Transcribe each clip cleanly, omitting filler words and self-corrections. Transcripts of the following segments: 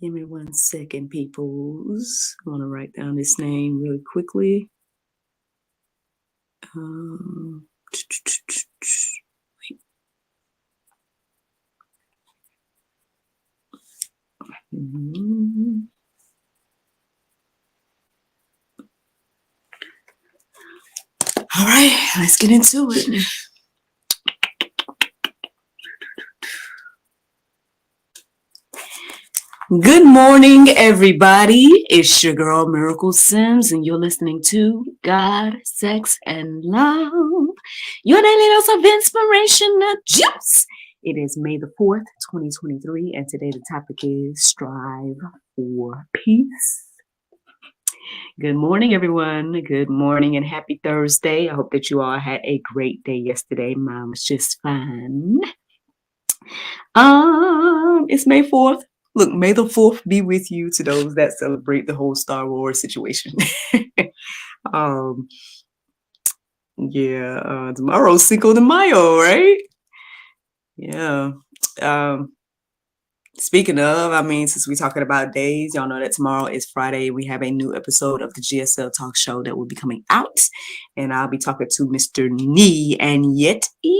Give me 1 second, peoples. I want to write down this name really quickly. Wait. All right, let's get into it. Good morning, everybody. It's your girl, Miracle Sims, and you're listening to God, Sex, and Love, your daily dose of inspirational juice. It is May the 4th, 2023, and today the topic is Strive for Peace. Good morning, everyone. Good morning and happy Thursday. I hope that you all had a great day yesterday. Mine was just fine. It's May 4th. Look, May the 4th be with you to those that celebrate the whole Star Wars situation. Tomorrow's Cinco de Mayo, right? Yeah. Speaking of, since we're talking about days, y'all know that tomorrow is Friday. We have a new episode of the GSL Talk Show that will be coming out, and I'll be talking to Mr. Nee and Yeti.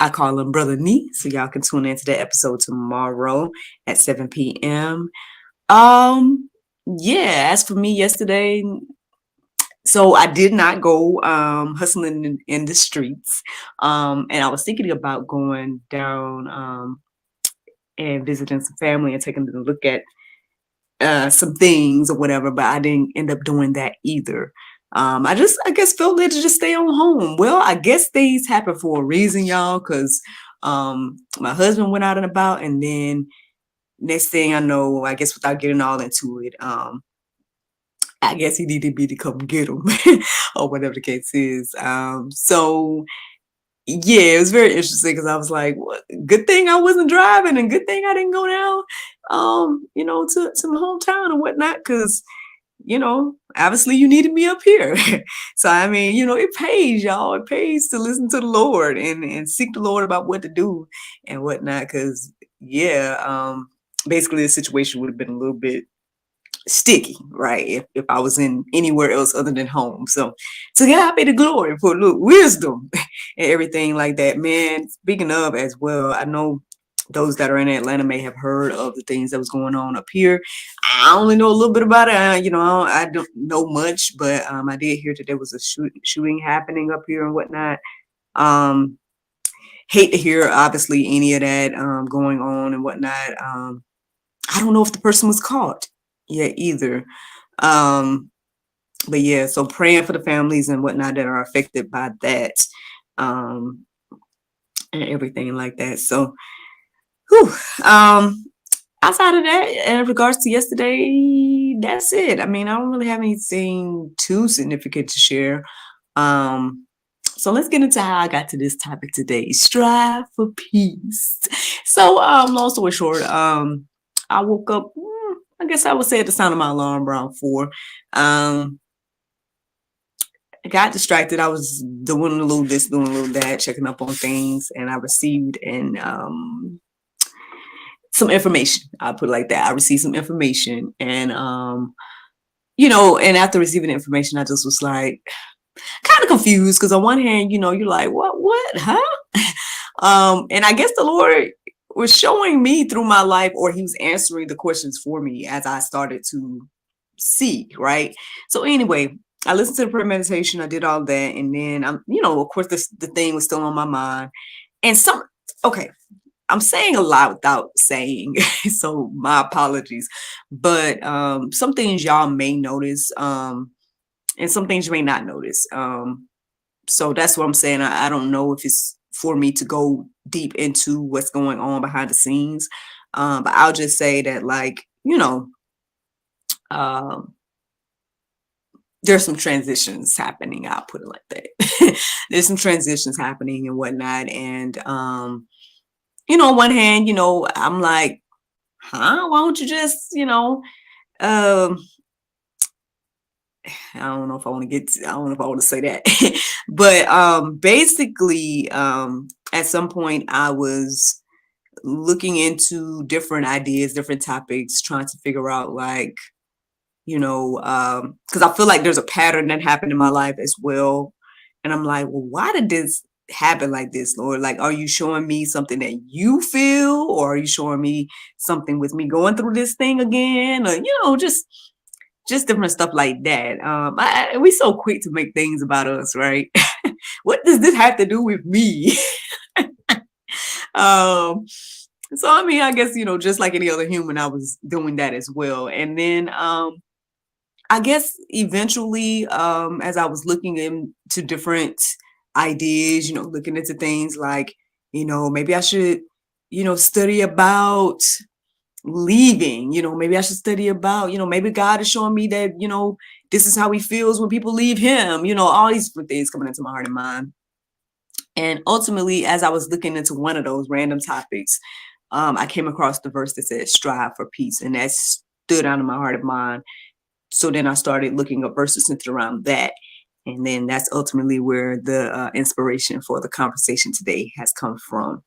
I call him Brother Nee, so y'all can tune into that episode tomorrow at 7 p.m. As for me yesterday, so I did not go hustling in the streets, and I was thinking about going down and visiting some family and taking a look at some things or whatever, but I didn't end up doing that either. I guess felt led to just stay on home. Well, I guess things happen for a reason, y'all, because my husband went out and about, and then next thing I know, I guess without getting all into it, I guess he needed me to come get him or whatever the case is. It was very interesting because I was like, good thing I wasn't driving and good thing I didn't go down, to my hometown and whatnot, because, obviously you needed me up here. So, it pays, y'all. It pays to listen to the Lord and seek the Lord about what to do and whatnot, because, basically the situation would have been a little bit sticky, right, if I was in anywhere else other than home. So to God be the glory for a little wisdom and everything like that. Man, speaking of as well, I know those that are in Atlanta may have heard of the things that was going on up here. I only know a little bit about it. I don't know much, but I did hear that there was a shooting happening up here and whatnot. Hate to hear, obviously, any of that going on and whatnot. I don't know if the person was caught yet either. But yeah, so praying for the families and whatnot that are affected by that, and everything like that. So, outside of that, in regards to yesterday, that's it. I don't really have anything too significant to share. So let's get into how I got to this topic today. Strive for peace. So, long story short, I woke up, I guess I would say at the sound of my alarm around 4. I got distracted. I was doing a little this, doing a little that, checking up on things, and I received some information. I'll put it like that. I received some information, and and after receiving the information, I just was like kind of confused, because on one hand, you're like, what, huh? And I guess the Lord was showing me through my life, or he was answering the questions for me as I started to see, right? So anyway, I listened to the prayer meditation, I did all that, and then of course the thing was still on my mind. And I'm saying a lot without saying, so my apologies. But some things y'all may notice, and some things you may not notice. So that's what I'm saying. I don't know if it's for me to go deep into what's going on behind the scenes. But I'll just say that, there's some transitions happening. I'll put it like that. There's some transitions happening and whatnot. And, on one hand, I'm like, why don't you just, I don't know if I want to say that, but basically, at some point I was looking into different ideas, different topics, trying to figure out like, because I feel like there's a pattern that happened in my life as well. And I'm like, well, why did this happen like this, Lord? Like, are you showing me something that you feel, or are you showing me something with me going through this thing again? Or, just different stuff like that. We so quick to make things about us, right? What does this have to do with me? um, so I mean, I guess, just like any other human, I was doing that as well. And then I guess eventually, as I was looking into different ideas, looking into things like, maybe I should, study about leaving, maybe I should study about, maybe God is showing me that, this is how he feels when people leave him, all these different things coming into my heart and mind. And ultimately, as I was looking into one of those random topics, I came across the verse that said, strive for peace. And that stood out in my heart and mind. So then I started looking up verses centered around that. And then that's ultimately where the inspiration for the conversation today has come from.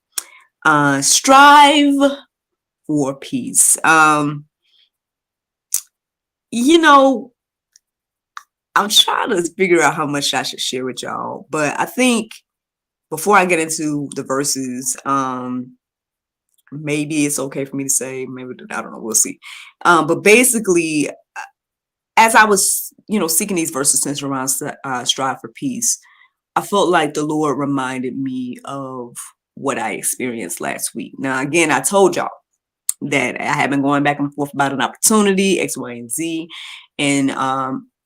Strive for peace. I'm trying to figure out how much I should share with y'all, but I think before I get into the verses, maybe it's okay for me to say, maybe, I don't know, we'll see. But basically, as I was, seeking these verses centered around strive for peace, I felt like the Lord reminded me of what I experienced last week. Now, again, I told y'all that I have been going back and forth about an opportunity, X, Y, and Z. And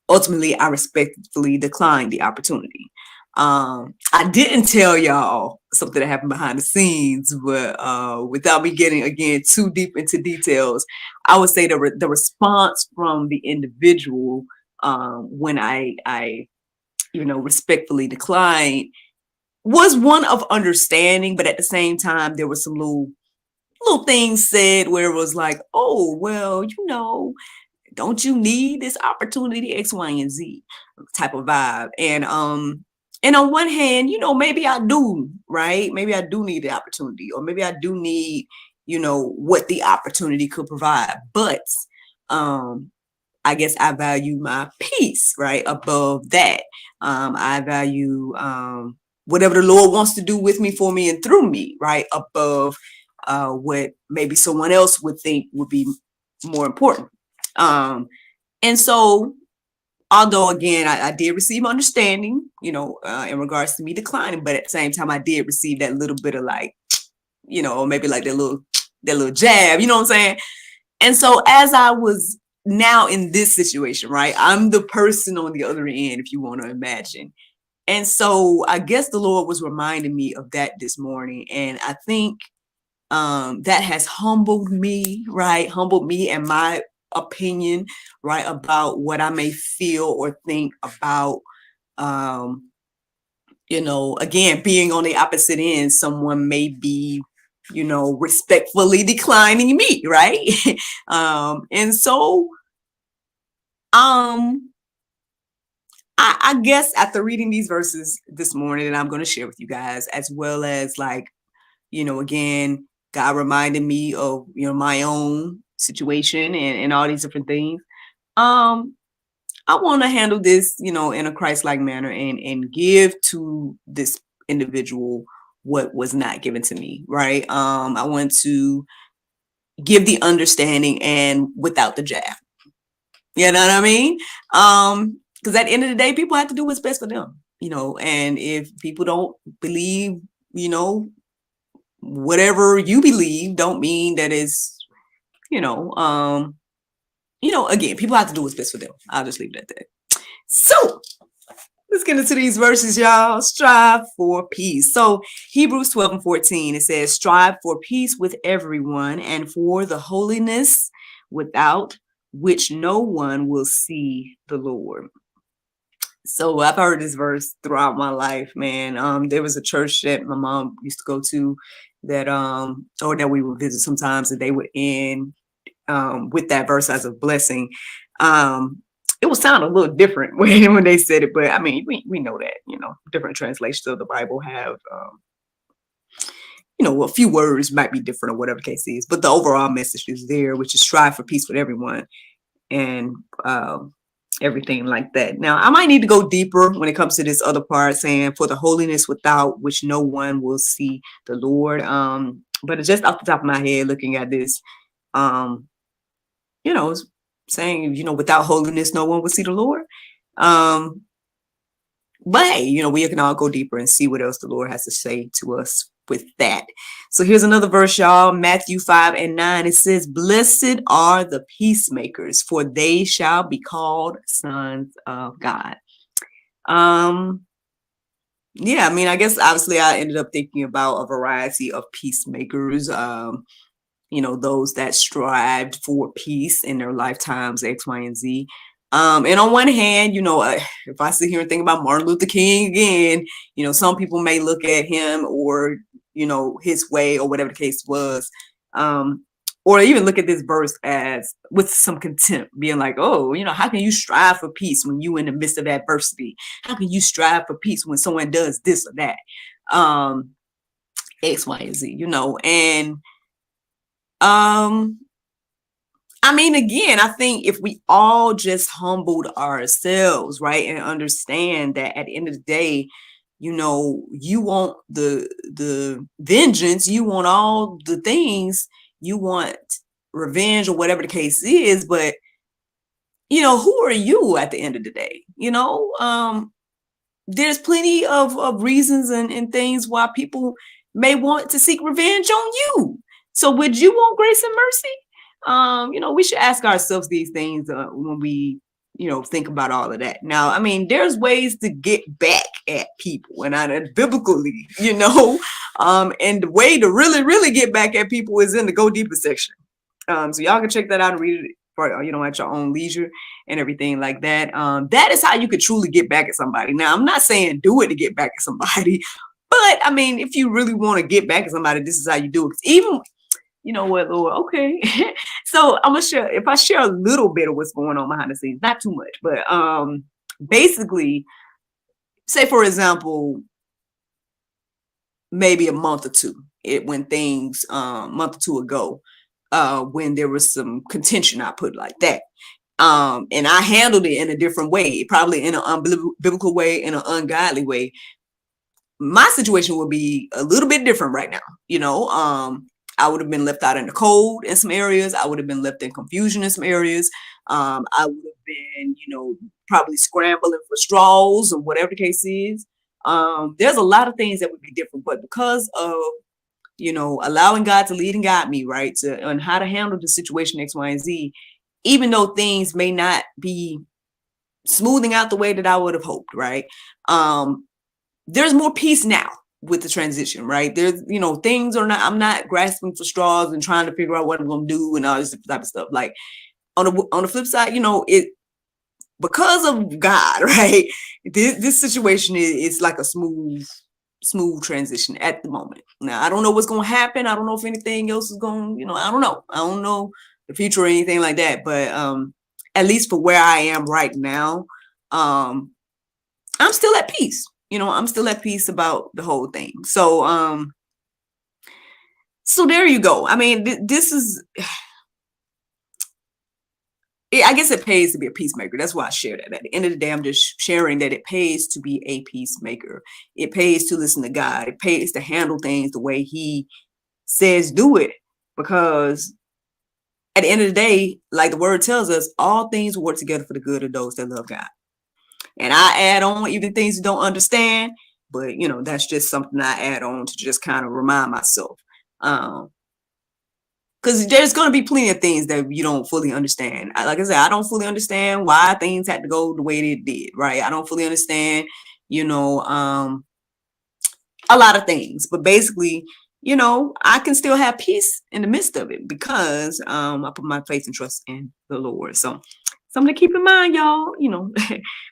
ultimately, I respectfully declined the opportunity. I didn't tell y'all something that happened behind the scenes, but without me getting, again, too deep into details, I would say the response from the individual when I respectfully declined was one of understanding, but at the same time, there was some little things said where it was like, oh, well, don't you need this opportunity, X, Y, and Z type of vibe. And on one hand, maybe I do, right? Maybe I do need the opportunity, or maybe I do need, what the opportunity could provide. But I guess I value my peace, right, above that. I value whatever the Lord wants to do with me, for me, and through me, right, above what maybe someone else would think would be more important. And so, although, again, I did receive understanding, in regards to me declining, but at the same time, I did receive that little bit of like, maybe like that little jab, you know what I'm saying? And so as I was now in this situation, right, I'm the person on the other end, if you want to imagine. And so I guess the Lord was reminding me of that this morning. And I think that has humbled me, right? Humbled me and my opinion, right, about what I may feel or think about, again, being on the opposite end. Someone may be, respectfully declining me, right? And so, I guess after reading these verses this morning, and I'm going to share with you guys, as well as like, again, God reminded me of, my own situation and all these different things. I want to handle this, in a Christ-like manner and give to this individual what was not given to me, right? I want to give the understanding and without the jab. You know what I mean? Because at the end of the day, people have to do what's best for them, and if people don't believe, whatever you believe, don't mean that it's, again, people have to do what's best for them. I'll just leave it at that. So let's get into these verses, y'all. Strive for peace. So Hebrews 12:14, it says, strive for peace with everyone and for the holiness without which no one will see the Lord. So I've heard this verse throughout my life, man. There was a church that my mom used to go to that, or that we would visit sometimes, and they would end with that verse as a blessing. It would sound a little different when they said it, but I mean, we know that, different translations of the Bible have, a few words might be different or whatever the case is, but the overall message is there, which is strive for peace with everyone and everything like that. Now, I might need to go deeper when it comes to this other part, saying for the holiness without which no one will see the Lord. But it's just off the top of my head, looking at this, saying, without holiness, no one will see the Lord. But hey, we can all go deeper and see what else the Lord has to say to us with that. So here's another verse, y'all. Matthew 5:9. It says, "Blessed are the peacemakers, for they shall be called sons of God." Yeah, I mean, I guess obviously I ended up thinking about a variety of peacemakers. Those that strived for peace in their lifetimes, X, Y, and Z. And on one hand, if I sit here and think about Martin Luther King again, some people may look at him or, his way or whatever the case was, or even look at this verse as with some contempt, being like, oh, how can you strive for peace when you in the midst of adversity? How can you strive for peace when someone does this or that? X, Y, and Z, and I mean, again, I think if we all just humbled ourselves, right, and understand that at the end of the day, you want the vengeance, you want all the things, you want revenge or whatever the case is, but who are you at the end of the day? There's plenty of reasons and things why people may want to seek revenge on you. So would you want grace and mercy? We should ask ourselves these things when we, think about all of that. Now, I mean, there's ways to get back at people, and biblically, and the way to really, really get back at people is in the Go Deeper section. So y'all can check that out and read it for, at your own leisure and everything like that. That is how you could truly get back at somebody. Now, I'm not saying do it to get back at somebody, but I mean, if you really want to get back at somebody, this is how you do it. Even, you know what, Lord, okay. So I'm gonna share, if I share a little bit of what's going on behind the scenes, not too much, but basically, say for example, maybe a month or two, month or two ago, when there was some contention, I put it like that. And I handled it in a different way, probably in an unbiblical way, in an ungodly way. My situation would be a little bit different right now. I would have been left out in the cold in some areas. I would have been left in confusion in some areas. I would have been, probably scrambling for straws or whatever the case is. There's a lot of things that would be different, but because of, allowing God to lead and guide me, right, on how to handle the situation X, Y, and Z, even though things may not be smoothing out the way that I would have hoped, right? There's more peace now with the transition, right? There's, things are not, I'm not grasping for straws and trying to figure out what I'm going to do and all this type of stuff. Like on the flip side, because of God, right? This situation is like a smooth transition at the moment. Now, I don't know what's going to happen. I don't know if anything else is going, I don't know. I don't know the future or anything like that. But at least for where I am right now, I'm still at peace. I'm still at peace about the whole thing. So, so there you go. I mean, this is, I guess it pays to be a peacemaker. That's why I share that. At the end of the day, I'm just sharing that it pays to be a peacemaker. It pays to listen to God. It pays to handle things the way He says do it. Because at the end of the day, like the word tells us, all things work together for the good of those that love God. And I add on even things you don't understand, but that's just something I add on to just kind of remind myself. Because there's going to be plenty of things that you don't fully understand. Like I said, I don't fully understand why things had to go the way they did, right? I don't fully understand, a lot of things. But basically, I can still have peace in the midst of it because I put my faith and trust in the Lord. So something to keep in mind, y'all,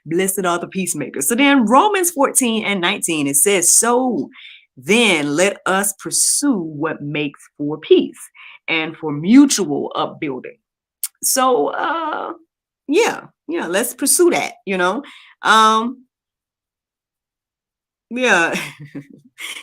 blessed are the peacemakers. So then Romans 14:19, it says, so then let us pursue what makes for peace and for mutual upbuilding. So, yeah, let's pursue that, Yeah.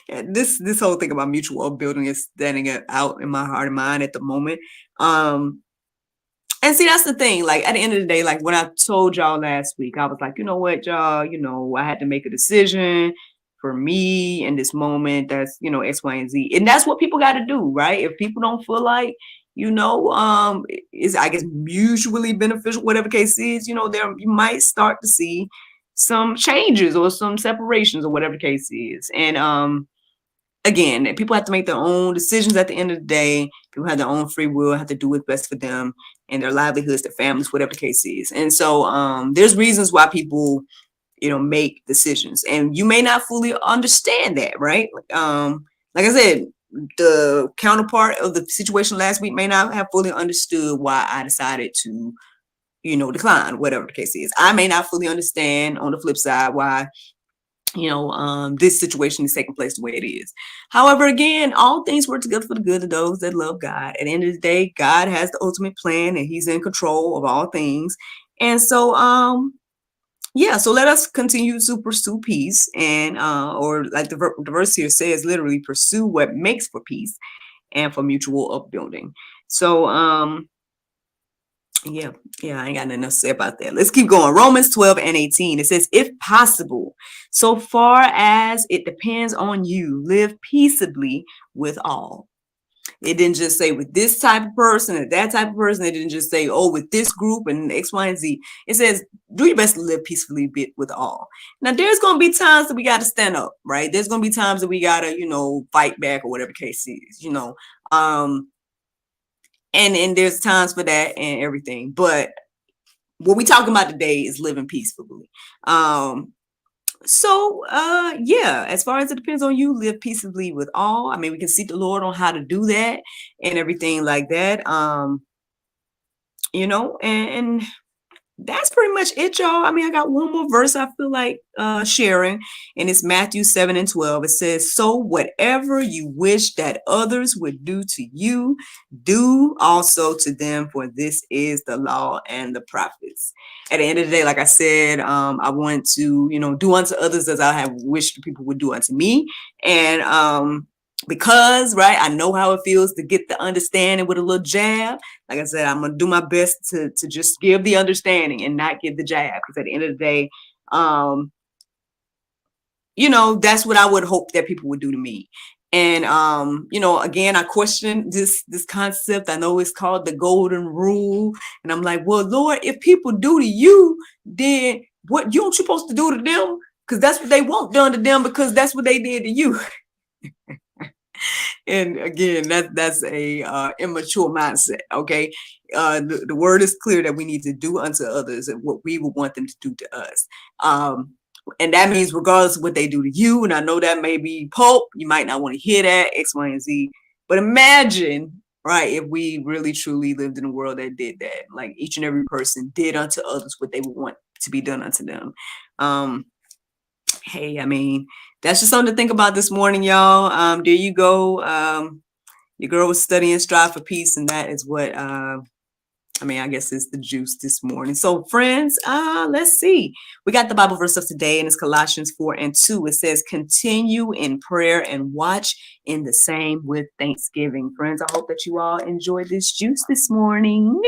This whole thing about mutual upbuilding is standing out in my heart and mind at the moment. And see, that's the thing. Like at the end of the day, like when I told y'all last week, I was like, you know what, y'all, I had to make a decision for me in this moment. That's, X, Y, and Z. And that's what people got to do, right? If people don't feel like, is I guess mutually beneficial, whatever case is, there you might start to see some changes or some separations or whatever the case is. And again, people have to make their own decisions at the end of the day. People have their own free will, have to do what's best for them and their livelihoods, their families, whatever the case is. And so there's reasons why people, make decisions. And you may not fully understand that, right? Like I said, the counterpart of the situation last week may not have fully understood why I decided to, decline, whatever the case is. I may not fully understand on the flip side why this situation is taking place the way it is. However, again, all things work together for the good of those that love God. At the end of the day, God has the ultimate plan and he's in control of all things. And so, so let us continue to pursue peace and, or like the verse here says, literally pursue what makes for peace and for mutual upbuilding. So, yeah, I ain't got nothing else to say about that. Let's keep going. Romans 12:18. It says, if possible, so far as it depends on you, live peaceably with all. It didn't just say with this type of person or that type of person. It didn't just say, oh, with this group and X, Y, and Z. It says, do your best to live peacefully with all. Now, there's going to be times that we got to stand up, right? There's going to be times that we got to, fight back or whatever the case is, and there's times for that and everything. But what we talking about today is living peacefully. As far as it depends on you, live peaceably with all. I mean, we can seek the Lord on how to do that and everything like that. And that's pretty much it, y'all. I mean, I got one more verse I feel like sharing, and it's Matthew 7:12. It says, so whatever you wish that others would do to you, do also to them, for this is the law and the prophets. At the end of the day, like I said, I want to, do unto others as I have wished people would do unto me. And because, right, I know how it feels to get the understanding with a little jab. Like I said, I'm going to do my best to just give the understanding and not give the jab. Because at the end of the day, that's what I would hope that people would do to me. And, again, I question this concept. I know it's called the golden rule. And I'm like, well, Lord, if people do to you, then what you supposed to do to them? Because that's what they want done to them, because that's what they did to you. And again, that's a immature mindset. Okay, the word is clear that we need to do unto others and what we would want them to do to us. And that means regardless of what they do to you. And I know that may be pulp. You might not want to hear that X, Y, and Z. But imagine, right, if we really truly lived in a world that did that, like each and every person did unto others what they would want to be done unto them. Hey, I mean, that's just something to think about this morning, y'all. There you go. Your girl was studying Strive for Peace, and that is what I guess it's the juice this morning. So, friends, let's see. We got the Bible verse of today, and it's Colossians 4:2. It says, continue in prayer and watch in the same with thanksgiving. Friends, I hope that you all enjoyed this juice this morning.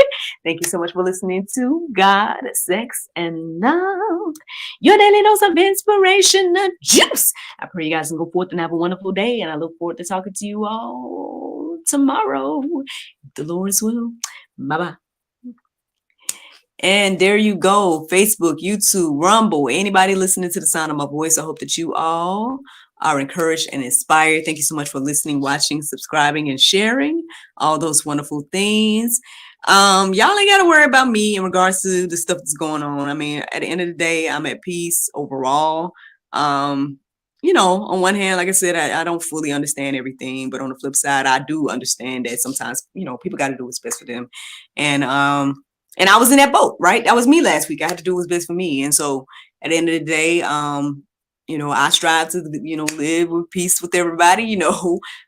Thank you so much for listening to God, Sex, and Love, your daily dose of inspiration, the juice. I pray you guys can go forth and have a wonderful day, and I look forward to talking to you all tomorrow. If the Lord's will. Bye-bye. And there you go. Facebook, YouTube, Rumble, anybody listening to the sound of my voice. I hope that you all are encouraged and inspired. Thank you so much for listening, watching, subscribing, and sharing all those wonderful things. Y'all ain't got to worry about me in regards to the stuff that's going on. I mean, at the end of the day, I'm at peace overall. On one hand, like I said, I don't fully understand everything, but on the flip side, I do understand that sometimes, people got to do what's best for them. And I was in that boat, right? That was me last week. I had to do what's best for me. And so at the end of the day, I strive to, live with peace with everybody,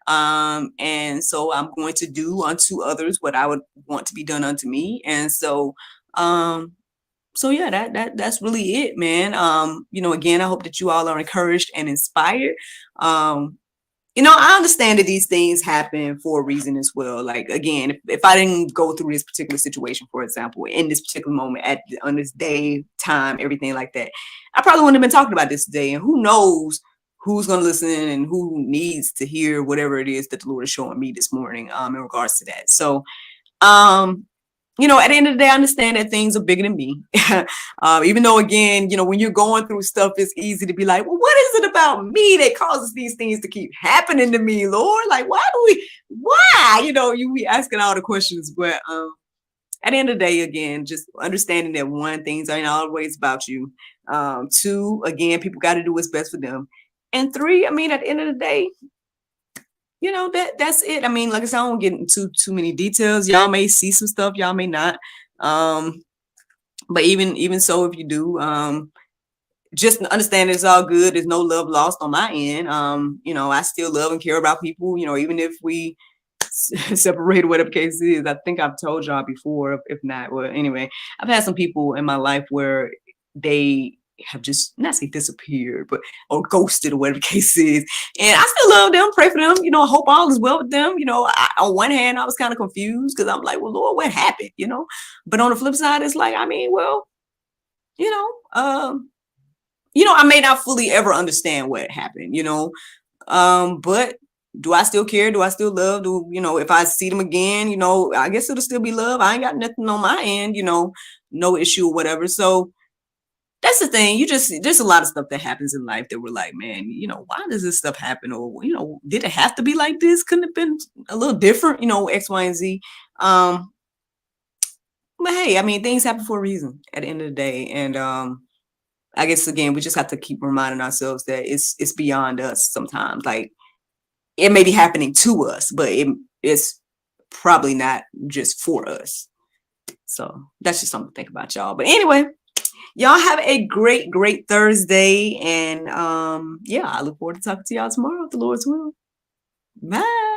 and so I'm going to do unto others what I would want to be done unto me. And so, So yeah, that's really it, man. Again, I hope that you all are encouraged and inspired. Um, I understand that these things happen for a reason as well. Like, again, if I didn't go through this particular situation, for example, in this particular moment, on this day, time, everything like that, I probably wouldn't have been talking about this today. And who knows who's going to listen and who needs to hear whatever it is that the Lord is showing me this morning, in regards to that. So, um, at the end of the day, I understand that things are bigger than me. Even though, again, when you're going through stuff, it's easy to be like, well, what is it about me that causes these things to keep happening to me, Lord? Like, why? You be asking all the questions. But at the end of the day, again, just understanding that one, things ain't always about you. Two, again, people got to do what's best for them. And three, I mean, at the end of the day, that's it. I mean, like I said, I don't get into too many details. Y'all may see some stuff, y'all may not. But even so, if you do, just understand it's all good. There's no love lost on my end. I still love and care about people, even if we separate, whatever case is. I think I've told y'all before, if not, well, anyway, I've had some people in my life where they have just not say disappeared, but or ghosted or whatever the case is. And I still love them, pray for them. I hope all is well with them. On one hand, I was kind of confused because I'm like, well, Lord, what happened? But on the flip side, it's like, I mean, well, I may not fully ever understand what happened, but do I still care? Do I still love? If I see them again, I guess it'll still be love. I ain't got nothing on my end, no issue or whatever. So that's the thing. There's a lot of stuff that happens in life that we're like, man, why does this stuff happen? Or, did it have to be like this? Couldn't it have been a little different, X, Y, and Z. But hey, I mean, things happen for a reason at the end of the day. And I guess, again, we just have to keep reminding ourselves that it's beyond us sometimes. Like, it may be happening to us, but it's probably not just for us. So that's just something to think about, y'all. But anyway, y'all have a great, great Thursday. And I look forward to talking to y'all tomorrow, if the Lord's will. Bye.